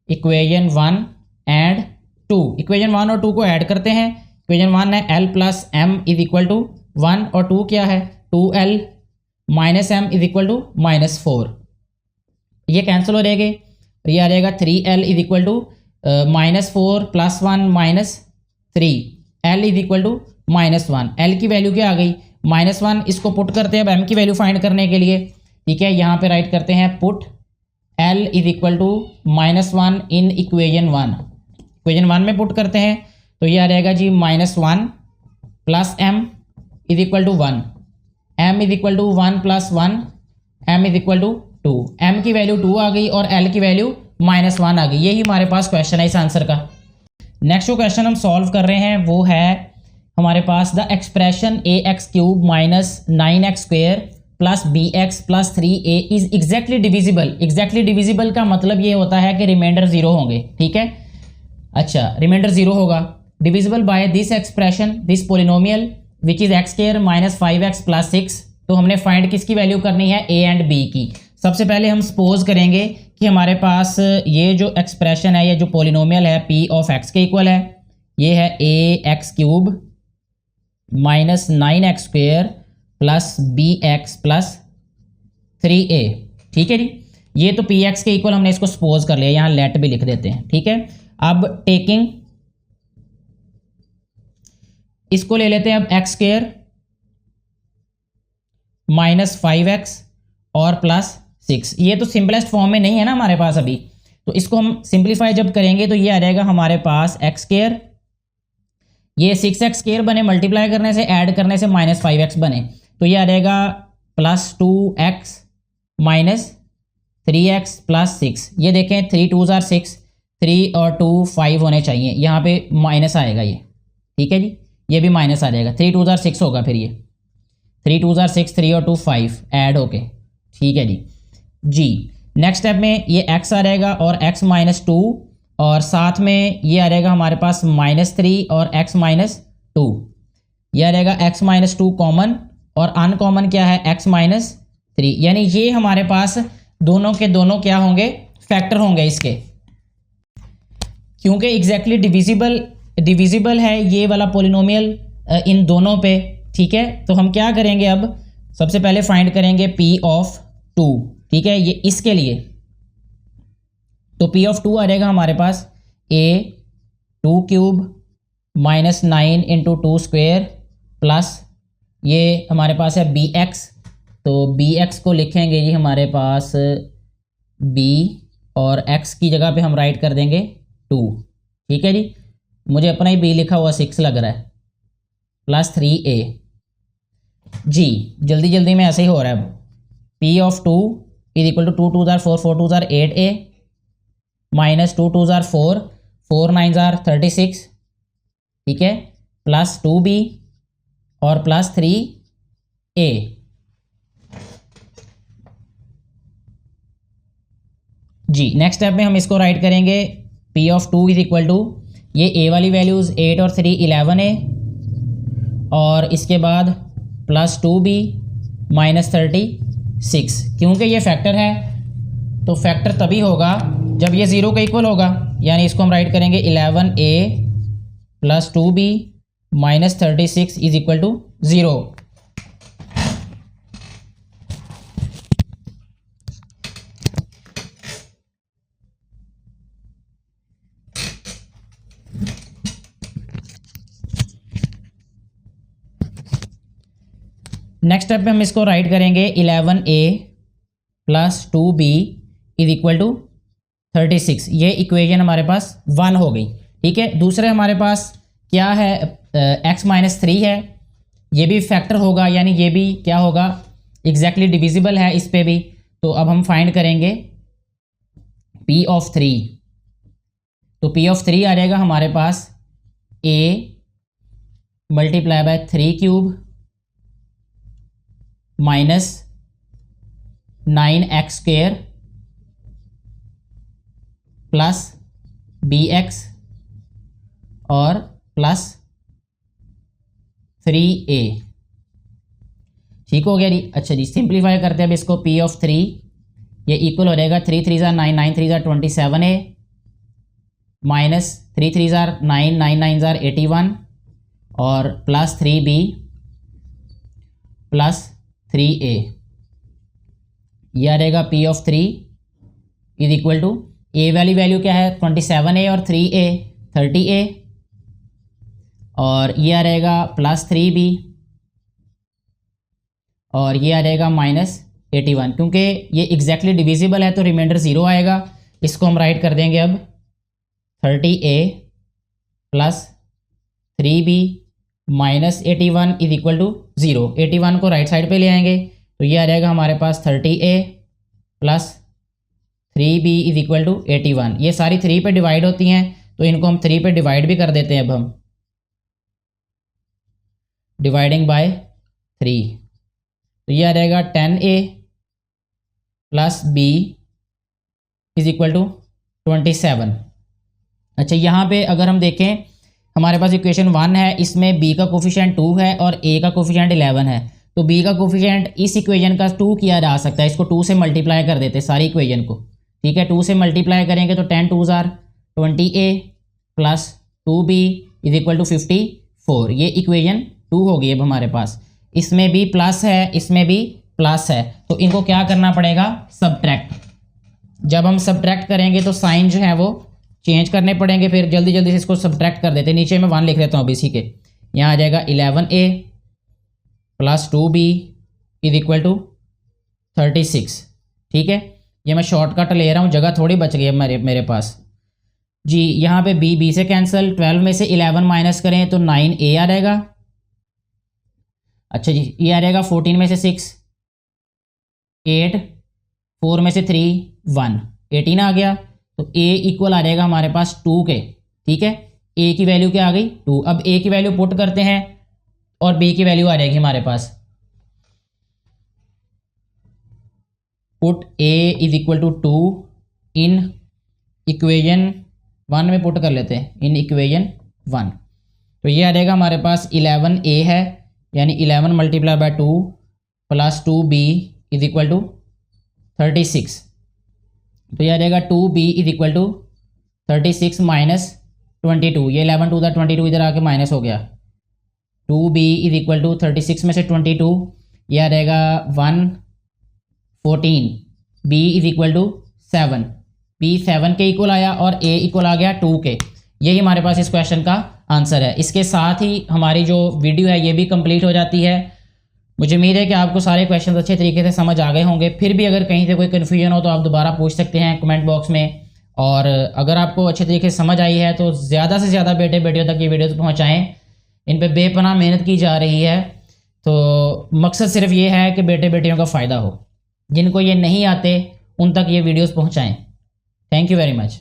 इक्वेशन 1 एंड 2, इक्वेशन 1 और 2 को ऐड करते हैं। इक्वेशन 1 है l plus M is equal to 1, और 2 क्या है 2l minus M is equal to minus 4। ये कैंसिल हो जाएंगे, ये आ जाएगा 3l is equal to minus 4 plus 1 minus 3, l is equal to minus 1। l की वैल्यू क्या आ गई माइनस 1, इसको पुट करते हैं अब m की वैल्यू फाइंड करने के लिए। ठीक है, यहाँ पे राइट करते हैं put l is equal to minus 1 in equation 1, equation 1 में पुट करते हैं। तो ये आ जाएगा जी minus 1 plus m is equal to 1, m is equal to 1 plus 1, m is equal to 2। m की वैल्यू 2 आ गई और l की वैल्यू माइनस 1 आ गई। यही हमारे पास क्वेश्चन है इस आंसर का। नेक्स्ट जो क्वेश्चन हम सॉल्व कर रहे हैं वो है हमारे पास the expression A X cube minus 9x square plus B X plus 3a is exactly divisible. Exactly divisible का मतलब ये होता है कि रिमाइंडर जीरो होंगे। ठीक है, अच्छा रिमाइंडर जीरो होगा। Divisible by this expression this polynomial which is x square minus 5x plus 6। तो हमने फाइंड किसकी वैल्यू करनी है a एंड b की। सबसे पहले हम सपोज करेंगे कि हमारे पास ये जो एक्सप्रेशन है, ये जो पोलिनोमियल है p ऑफ x के इक्वल है, ये है a X cube minus 9x square plus B X plus 3a। ठीक है जी, ये तो पी एक्स के इक्वल हमने इसको सपोज कर लिया, यहाँ लेट भी लिख देते हैं। ठीक है, अब टेकिंग इसको ले लेते हैं अब एक्स स्क्वेयर माइनस 5x और प्लस 6। ये तो सिंपलेस्ट फॉर्म में नहीं है ना हमारे पास अभी, तो इसको हम सिंप्लीफाई जब करेंगे तो ये आ जाएगा हमारे पास एक्स स्क्वेयर, ये 6x स्क्वेयर बने, मल्टीप्लाई करने से ऐड करने से माइनस 5x बने, तो ये आ जाएगा plus 2x minus 3x plus 6। ये देखें 3 2 ज़ार 6, 3 और 2 5 होने चाहिए, यहाँ पे माइनस आएगा ये। ठीक है जी, ये भी माइनस आ जाएगा, 3 2 ज़ार 6 होगा, फिर ये 3 2 ज़ार 6, 3 और 2 5 ऐड होके। ठीक है जी। नेक्स्ट स्टेप में ये x आ जाएगा और x माइनस 2, और साथ में ये आ जाएगा हमारे पास माइनस 3 और x माइनस 2। ये आ जाएगा x माइनस 2 कॉमन, और अनकॉमन क्या है x माइनस 3, यानी ये हमारे पास दोनों के दोनों क्या होंगे फैक्टर होंगे इसके, क्योंकि एग्जैक्टली डिविजिबल है ये वाला पोलिनोमियल इन दोनों पे। ठीक है, तो हम क्या करेंगे अब सबसे पहले फाइंड करेंगे p ऑफ 2। ठीक है, ये इसके लिए तो p ऑफ 2 आ जाएगा हमारे पास a 2 cube minus 9 into 2 square plus ये हमारे पास है बी एक्स, तो बी एक्स को लिखेंगे जी हमारे पास b और x की जगह पे हम राइट कर देंगे 2। ठीक है जी, मुझे अपना ही b लिखा हुआ 6 लग रहा है, प्लस 3a जी। जल्दी जल्दी में ऐसे ही हो रहा है। p of 2 is equal to 2 2 ज़ार 4 4 2 ज़ार 8a माइनस 2 2 ज़ार 4 4 9 ज़ार 36। ठीक है, +2b और +3a। जी नेक्स्ट स्टेप में हम इसको राइट करेंगे p of 2 is equal to ये a वाली वैल्यूज़ 8 और 3 11a और इसके बाद +2b -36। क्योंकि ये फैक्टर है तो फैक्टर तभी होगा जब ये 0 के इक्वल होगा, यानी इसको हम राइट करेंगे 11a +2b -36 is equal to 0। Next step पे हम इसको राइट करेंगे 11a +2b is equal to 36। ये इक्वेशन हमारे पास 1 हो गई। ठीक है, दूसरे हमारे पास क्या है, x -3 है, ये भी फैक्टर होगा, यानी ये भी क्या होगा, एग्जैक्टली डिविजिबल है इस पे भी। तो अब हम फाइंड करेंगे p ऑफ 3। तो p ऑफ 3 आ जाएगा हमारे पास a × 3³ -9x² प्लस bx और प्लस 3a। ठीक हो गया जी। अच्छा जी, सिंप्लीफाई करते हैं अब इसको। p ऑफ 3 ये इक्वल हो जाएगा 3 3 9 9 3 27a माइनस 3 3 9 9 9 81 और प्लस 3b प्लस 3a। यह आ जाएगा p of 3 is equal to a वाली वैल्यू क्या है 27a और 3a 30a और ये आ रहेगा प्लस 3b और ये आ जाएगा -81। क्योंकि ये एग्जैक्टली डिविजिबल है तो रिमाइंडर 0 आएगा। इसको हम राइट कर देंगे अब 30a plus 3b -81 is equal to 0। 81 को राइट साइड पे ले आएंगे तो ये आ जाएगा हमारे पास 30a plus 3b is equal to 81। ये सारी 3 पे डिवाइड होती हैं तो इनको हम 3 पे डिवाइड भी कर देते हैं। अब हम डिवाइडिंग बाय 3 तो ये आ जाएगा 10a plus b is equal to 27। अच्छा, यहाँ पे अगर हम देखें हमारे पास इक्वेशन 1 है, इसमें b का कोफिशिएंट 2 है और a का कोफिशिएंट 11 है। तो b का कोफिशिएंट इस इक्वेशन का 2 किया जा सकता है, इसको 2 से मल्टीप्लाई कर देते हैं सारी इक्वेशन को। ठीक है, 2 से मल्टीप्लाई करेंगे तो 10 2 20a plus 2b is equal to 54। ये इक्वेशन 2 होगी। अब हमारे पास इसमें भी प्लस है, इसमें भी प्लस है, तो इनको क्या करना पड़ेगा, सब्ट्रैक्ट। जब हम सब्ट्रैक्ट करेंगे तो साइन जो है वो चेंज करने पड़ेंगे। फिर जल्दी जल्दी से इसको सब्ट्रैक्ट कर देते हैं। नीचे में 1 लिख देता हूँ अब इसी के। यहाँ आ जाएगा 11a plus 2b is equal to 36। ठीक है, ये मैं शॉर्टकट ले रहा हूँ, जगह थोड़ी बच गई है मेरे पास जी। यहाँ पे b से कैंसिल, 12 में से 11 माइनस करें तो 9a आ जाएगा। अच्छा जी, ये आ जाएगा 14 में से 6 8, 4 में से 3 1, 18 आ गया। तो a इक्वल आ जाएगा हमारे पास 2 के। ठीक है, a की वैल्यू क्या आ गई 2। अब a की वैल्यू पुट करते हैं और b की वैल्यू आ जाएगी हमारे पास। Put a is equal to 2 in equation 1 में पुट कर लेते हैं, इन इक्वेशन 1। तो ये आ जाएगा हमारे पास 11a है, यानी 11 multiply by 2 plus 2b is equal to 36। तो ये आ जाएगा 2b is equal to 36 minus 22। ये 11 2 22 इधर आके माइनस हो गया। 2b इज इक्वल टू 36 में से 22, ये आ जाएगा 114। b is equal to 7, b 7 के इक्वल आया और a इक्वल आ गया 2 के। यही हमारे पास इस क्वेश्चन का आंसर है। इसके साथ ही हमारी जो वीडियो है ये भी कंप्लीट हो जाती है। मुझे उम्मीद है कि आपको सारे क्वेश्चन अच्छे तरीके से समझ आ गए होंगे। फिर भी अगर कहीं से कोई कन्फ्यूजन हो तो आप दोबारा पूछ सकते हैं कमेंट बॉक्स में। और अगर आपको अच्छे तरीके से समझ आई है तो ज़्यादा से ज़्यादा बेटे बेटियों तक ये वीडियोस पहुँचाएँ। इन पर बेपनाह मेहनत की जा रही है, तो मकसद सिर्फ ये है कि बेटे बेटियों का फ़ायदा हो। जिनको ये नहीं आते उन तक ये वीडियोज़ पहुँचाएँ। Thank you very much.